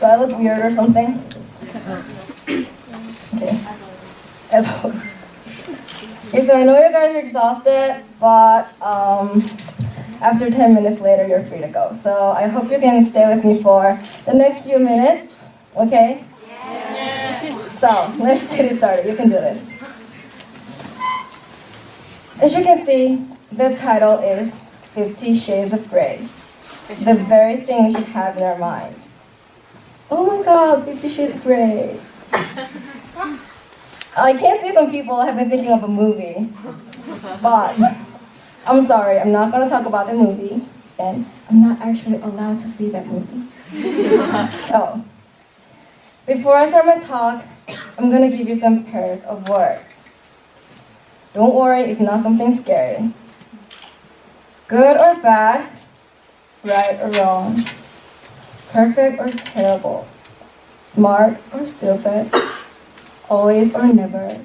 Do I look weird or something? Okay. As always. Okay, so I know you guys are exhausted, but after 10 minutes later, you're free to go. So I hope you can stay with me for the next few minutes, okay? Yes. So let's get it started. You can do this. As you can see, the title is 50 Shades of Grey, the very thing we should have in our mind. Oh my god, 50 Shades of Grey. I can see some people have been thinking of a movie, but I'm sorry, I'm not going to talk about the movie, and I'm not actually allowed to see that movie. So, before I start my talk, I'm going to give you some pairs of words. Don't worry, it's not something scary. Good or bad, right or wrong, perfect or terrible, smart or stupid, always or never,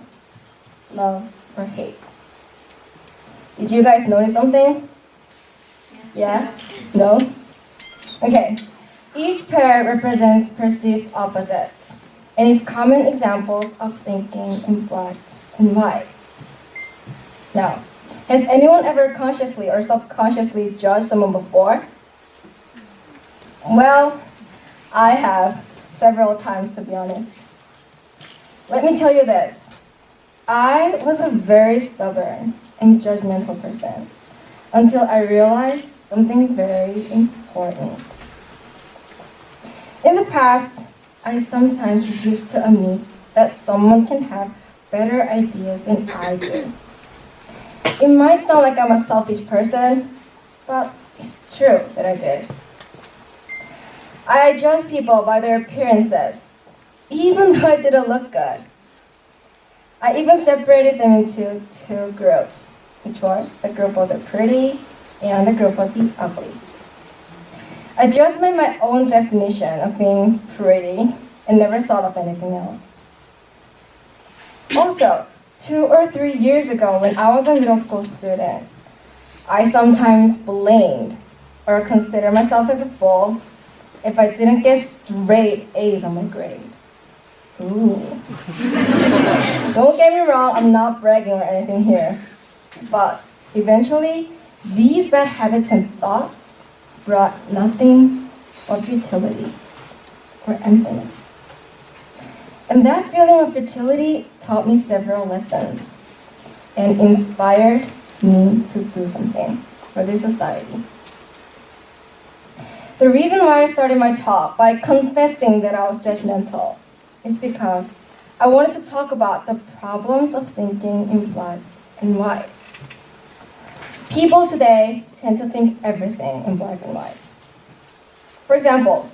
love or hate. Did you guys notice something? Yeah? No? Okay. Each pair represents perceived opposites and is common examples of thinking in black and white. Now, has anyone ever consciously or subconsciously judged someone before? Well, I have several times, to be honest. Let me tell you this. I was a very stubborn and judgmental person until I realized something very important. In the past, I sometimes refused to admit that someone can have better ideas than I do. It might sound like I'm a selfish person, but it's true that I did. I judge people by their appearances, even though I didn't look good. I even separated them into two groups, which were the group of the pretty and the group of the ugly. I just made my own definition of being pretty and never thought of anything else. Also, 2 or 3 years ago when I was a middle school student, I sometimes blamed or considered myself as a fool if I didn't get straight A's on my grade. Ooh. Don't get me wrong, I'm not bragging or anything here. But eventually, these bad habits and thoughts brought nothing but futility or emptiness. And that feeling of futility taught me several lessons and inspired me to do something for this society. The reason why I started my talk by confessing that I was judgmental is because I wanted to talk about the problems of thinking in black and white. People today tend to think everything in black and white. For example,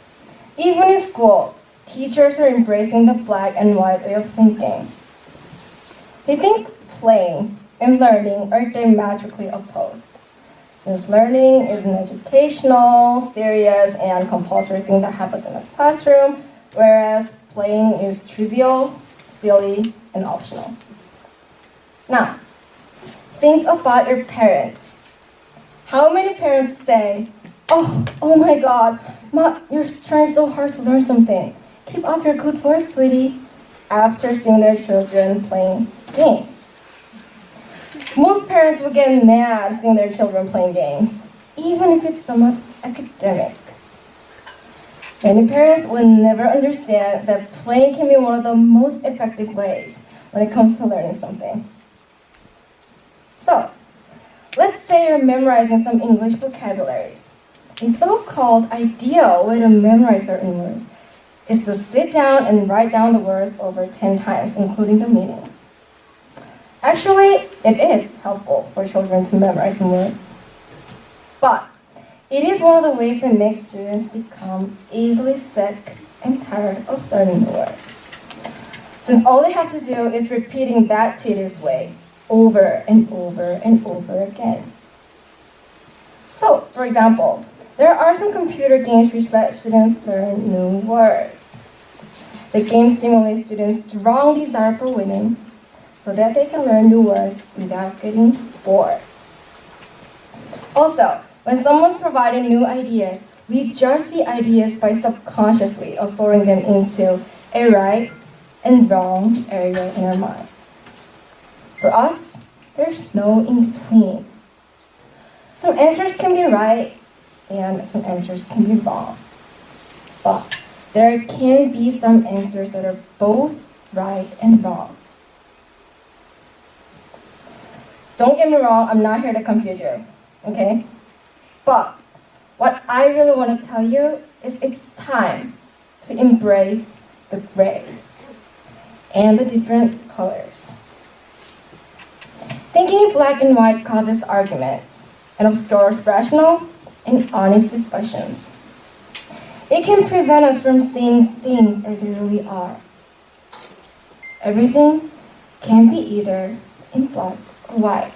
even in school, teachers are embracing the black and white way of thinking. They think playing and learning are diametrically opposed, since learning is an educational, serious, and compulsory thing that happens in a classroom, whereas playing is trivial, silly, and optional. Now, think about your parents. How many parents say, oh my God, Ma, you're trying so hard to learn something. Keep up your good work, sweetie, after seeing their children playing games. Most parents would get mad seeing their children playing games, even if it's somewhat academic. Many parents will never understand that playing can be one of the most effective ways when it comes to learning something. So, let's say you're memorizing some English vocabularies. A so-called ideal way to memorize certain words is to sit down and write down the words over 10 times, including the meanings. Actually, it is helpful for children to memorize some words. But it is one of the ways that makes students become easily sick and tired of learning the words, since all they have to do is repeating that tedious way over and over and over again. So, for example, there are some computer games which let students learn new words. The game stimulates students' strong desire for winning so that they can learn new words without getting bored. Also, when someone's providing new ideas, we judge the ideas by subconsciously assorting them into a right and wrong area in our mind. For us, there's no in between. Some answers can be right and some answers can be wrong. But there can be some answers that are both right and wrong. Don't get me wrong, I'm not here to confuse you, okay? But what I really want to tell you is it's time to embrace the gray and the different colors. Thinking in black and white causes arguments and obscures rational and honest discussions. It can prevent us from seeing things as they really are. Everything can be either in black or white.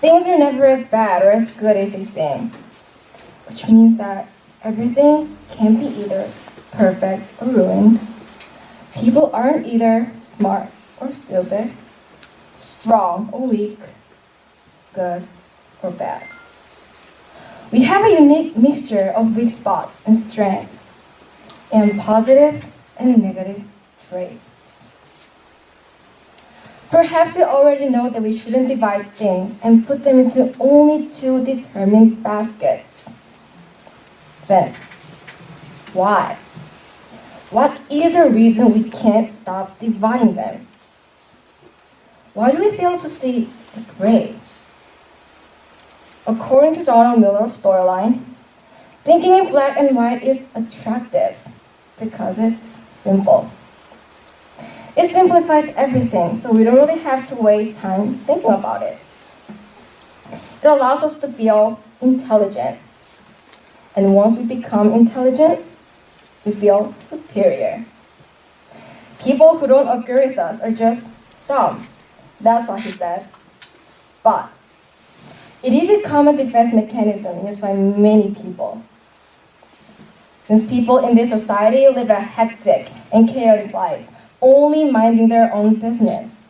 Things are never as bad or as good as they seem, which means that everything can be either perfect or ruined. People aren't either smart or stupid, strong or weak, good or bad. We have a unique mixture of weak spots and strengths, and positive and negative traits. Perhaps you already know that we shouldn't divide things and put them into only two determined baskets. Then, why? What is a reason we can't stop dividing them? Why do we fail to see the gray? According to Donald Miller's storyline, thinking in black and white is attractive because it's simple. It simplifies everything, so we don't really have to waste time thinking about it. It allows us to feel intelligent. And once we become intelligent, we feel superior. People who don't agree with us are just dumb. That's what he said. But it is a common defense mechanism used by many people. Since people in this society live a hectic and chaotic life, only minding their own business,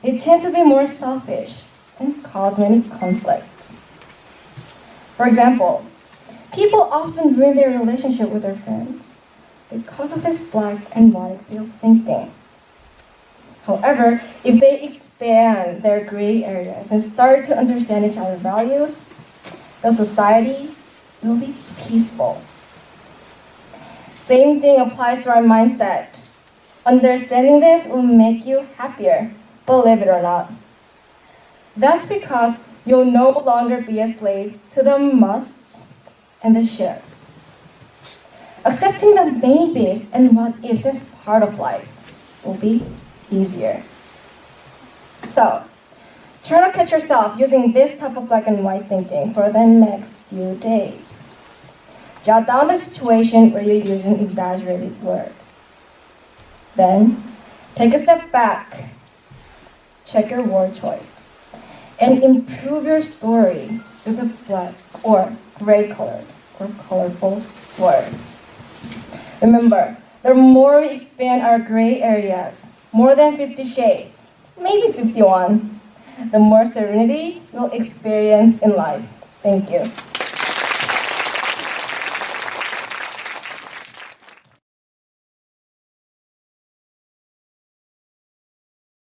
they tend to be more selfish and cause many conflicts. For example, people often ruin their relationship with their friends because of this black and white way of thinking. However, if they expand their gray areas and start to understand each other's values, the society will be peaceful. Same thing applies to our mindset. Understanding this will make you happier, believe it or not. That's because you'll no longer be a slave to the musts and the shoulds. Accepting the maybes and what ifs as part of life will be easier. So, try to catch yourself using this type of black and white thinking for the next few days. Jot down the situation where you're using exaggerated word. Then, take a step back, check your word choice, and improve your story with a black or gray colored or colorful word. Remember, the more we expand our gray areas, more than 50 shades, maybe 51, the more serenity we'll experience in life. Thank you.